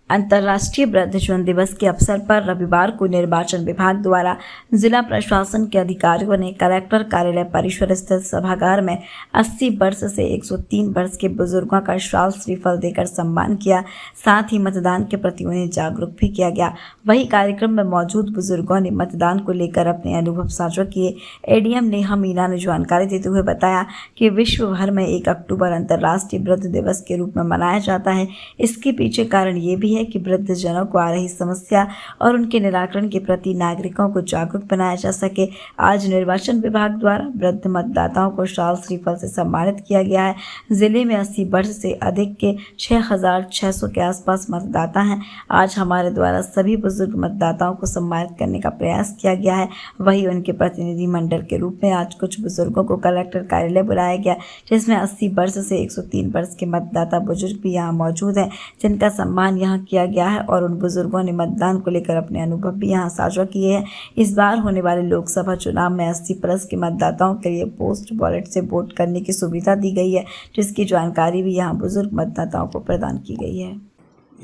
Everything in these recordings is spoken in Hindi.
अंतर्राष्ट्रीय वृद्धजन दिवस के अवसर पर रविवार को निर्वाचन विभाग द्वारा जिला प्रशासन के अधिकारियों ने कलेक्टर कार्यालय परिसर स्थित सभागार में 80 वर्ष से 103 वर्ष के बुजुर्गों का शाल श्रीफल देकर सम्मान किया। साथ ही मतदान के प्रति उन्हें जागरूक भी किया गया। वही कार्यक्रम में मौजूद बुजुर्गों ने मतदान को लेकर अपने अनुभव साझा किए। एडीएम नेहा मीना ने जानकारी देते हुए बताया कि विश्व भर में 1 अक्टूबर अंतर्राष्ट्रीय वृद्ध दिवस के रूप में मनाया जाता है। इसके पीछे कारण ये भी है कि वृद्धजनों को आ रही समस्या और उनके निराकरण के प्रति नागरिकों को जागरूक बनाया जा सके। आज निर्वाचन विभाग द्वारा वृद्ध मतदाताओं को शाल श्रीफल से सम्मानित किया गया है। जिले में 80 वर्ष से अधिक के 6600 के आसपास मतदाता हैं। आज हमारे द्वारा सभी बुजुर्ग मतदाताओं को सम्मानित करने का प्रयास किया गया है। वहीं उनके प्रतिनिधि मंडल के रूप में आज कुछ बुजुर्गों को कलेक्टर कार्यालय बुलाया गया, जिसमें 80 वर्ष से 103 वर्ष के मतदाता बुजुर्ग भी यहाँ मौजूद हैं, जिनका सम्मान यहाँ किया गया है। और उन बुजुर्गों ने मतदान को लेकर अपने अनुभव भी यहाँ साझा किए हैं। इस बार होने वाले लोकसभा चुनाव में 80+ के मतदाताओं के लिए पोस्ट बैलेट से वोट करने की सुविधा दी गई है, जिसकी जानकारी भी यहाँ बुजुर्ग मतदाताओं को प्रदान की गई है।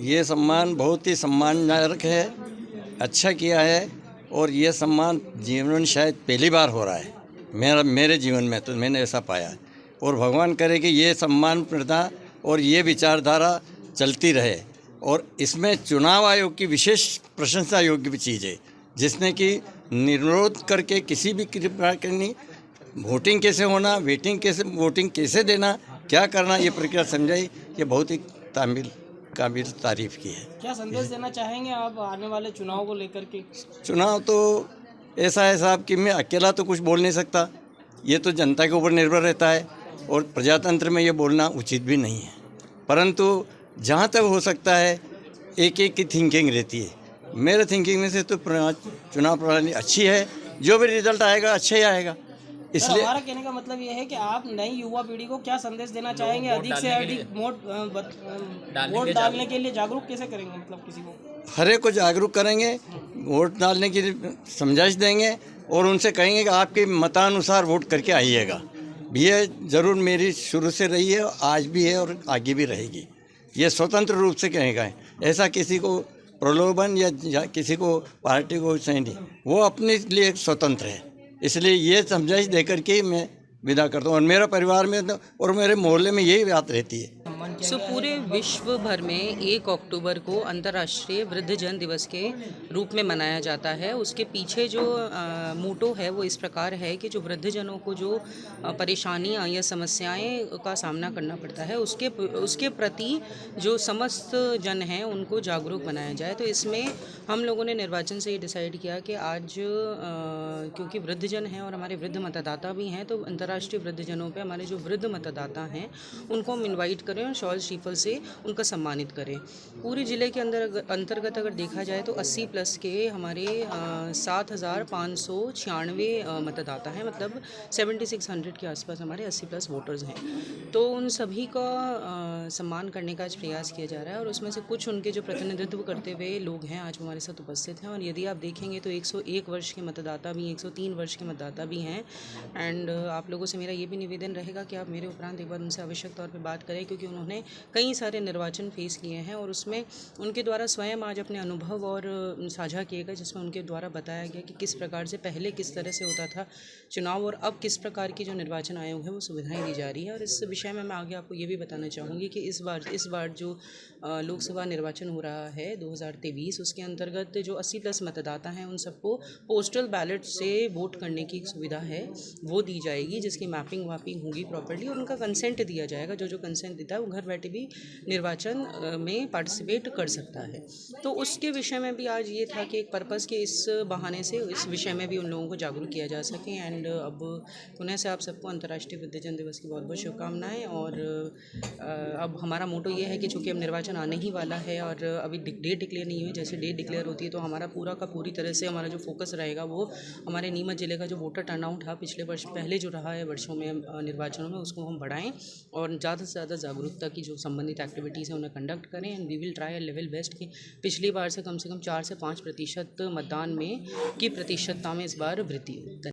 ये सम्मान बहुत ही सम्मानजनक है, अच्छा किया है। और ये सम्मान जीवन में शायद पहली बार हो रहा है। मेरे जीवन में तो मैंने ऐसा पाया है। और भगवान करे कि ये सम्मान प्रथा और ये विचारधारा चलती रहे। और इसमें चुनाव आयोग की विशेष प्रशंसा योग्य भी चीज़ है, जिसने कि निर्विरोध करके किसी भी प्रकार की वोटिंग कैसे होना, वोटिंग कैसे देना, क्या करना, ये प्रक्रिया समझाई। ये बहुत ही काबिल तारीफ की है। क्या संदेश देना चाहेंगे आप आने वाले चुनाव को लेकर के? चुनाव तो ऐसा है साहब कि मैं अकेला तो कुछ बोल नहीं सकता। ये तो जनता के ऊपर निर्भर रहता है और प्रजातंत्र में ये बोलना उचित भी नहीं है। परंतु जहाँ तक हो सकता है एक की थिंकिंग रहती है। मेरे थिंकिंग में से तो चुनाव प्रणाली अच्छी है। जो भी रिजल्ट आएगा अच्छा ही आएगा। इसलिए हमारा कहने का मतलब ये है कि आप नई युवा पीढ़ी को क्या संदेश देना चाहेंगे? अधिक से अधिक वोट डालने के लिए जागरूक कैसे करेंगे? मतलब किसी को हर एक को जागरूक करेंगे, वोट डालने की समझाइश देंगे और उनसे कहेंगे कि आपके मतानुसार वोट करके आइएगा। ये ज़रूर मेरी शुरू से रही है, आज भी है और आगे भी रहेगी। ये स्वतंत्र रूप से कहेगा, ऐसा किसी को प्रलोभन या किसी को पार्टी को नहीं, वो अपने लिए स्वतंत्र है। इसलिए ये समझाइश देकर के मैं विदा करता हूँ। और मेरा परिवार में और मेरे मोहल्ले में यही बात रहती है। पूरे विश्व भर में 1 अक्टूबर को अंतर्राष्ट्रीय वृद्धजन दिवस के रूप में मनाया जाता है। उसके पीछे जो मोटो है वो इस प्रकार है कि जो वृद्धजनों को जो परेशानियां या समस्याएं का सामना करना पड़ता है, उसके प्रति जो समस्त जन हैं उनको जागरूक बनाया जाए। तो इसमें हम लोगों ने निर्वाचन से ये डिसाइड किया कि आज क्योंकि वृद्धजन हैं और हमारे वृद्ध मतदाता भी हैं, तो अंतर्राष्ट्रीय वृद्धजनों पे हमारे जो वृद्ध मतदाता हैं उनको हम इनवाइट करें और शाल श्रीफल से उनका सम्मानित करें। पूरे ज़िले के अंतर्गत अगर देखा जाए तो 80+ के हमारे 7596 मतदाता हैं, मतलब 7600 के आसपास हमारे 80+ वोटर्स हैं। तो उन सभी का सम्मान करने का आज प्रयास किया जा रहा है। और उसमें से कुछ उनके जो प्रतिनिधित्व करते हुए लोग हैं आज हमारे साथ उपस्थित हैं। और यदि आप देखेंगे तो 101 वर्ष के मतदाता भी, 103 वर्ष के मतदाता भी हैं। एंड आप लोगों से मेरा ये भी निवेदन रहेगा कि आप मेरे उपरांत एक बार उनसे आवश्यक तौर पे बात करें, क्योंकि उन्होंने कई सारे निर्वाचन फेस किए हैं और उसमें उनके द्वारा स्वयं आज अपने अनुभव और साझा किए गए, जिसमें उनके द्वारा बताया गया कि किस प्रकार से पहले किस तरह से होता था चुनाव और अब किस प्रकार की जो निर्वाचन आयोग है वो सुविधाएं दी जा रही है। और इस विषय में मैं आगे आपको ये भी बताना चाहूँगी कि इस बार जो लोकसभा निर्वाचन हो रहा है 2023, उसके अंतर्गत जो 80+ मतदाता हैं उन सबको पोस्टल बैलेट से वोट करने की सुविधा है वो दी जाएगी, जिसकी मैपिंग होगी प्रॉपर्ली और उनका कंसेंट दिया जाएगा। जो कंसेंट देता है वो घर बैठे भी निर्वाचन में पार्टिसिपेट कर सकता है। तो उसके विषय में भी आज ये था कि एक पर्पज़ के इस बहाने से इस विषय में भी उन लोगों को जागरूक किया जा सके। एंड अब पुनः से आप सबको अंतर्राष्ट्रीय वृद्धजन दिवस की बहुत बहुत शुभकामनाएं। और अब हमारा मोटो ये है कि चूँकि अब निर्वाचन आने ही वाला है और अभी डेट डिक्लेयर नहीं हुई, जैसे डेट डिक्लेयर होती है तो हमारा पूरी तरह से हमारा जो फोकस रहेगा वो हमारे नीमच ज़िले का जो वोटर टर्नआउट था पिछले वर्ष पहले जो रहा है वर्षों में निर्वाचनों में, उसको हम बढ़ाएँ और ज़्यादा से ज़्यादा जागरूकता की जो संबंधित एक्टिविटीज़ हैं उन्हें कंडक्ट करें। And we will try level best कि पिछली बार से कम 4 से 5% मतदान में की प्रतिशतता में इस बार वृद्धि हो।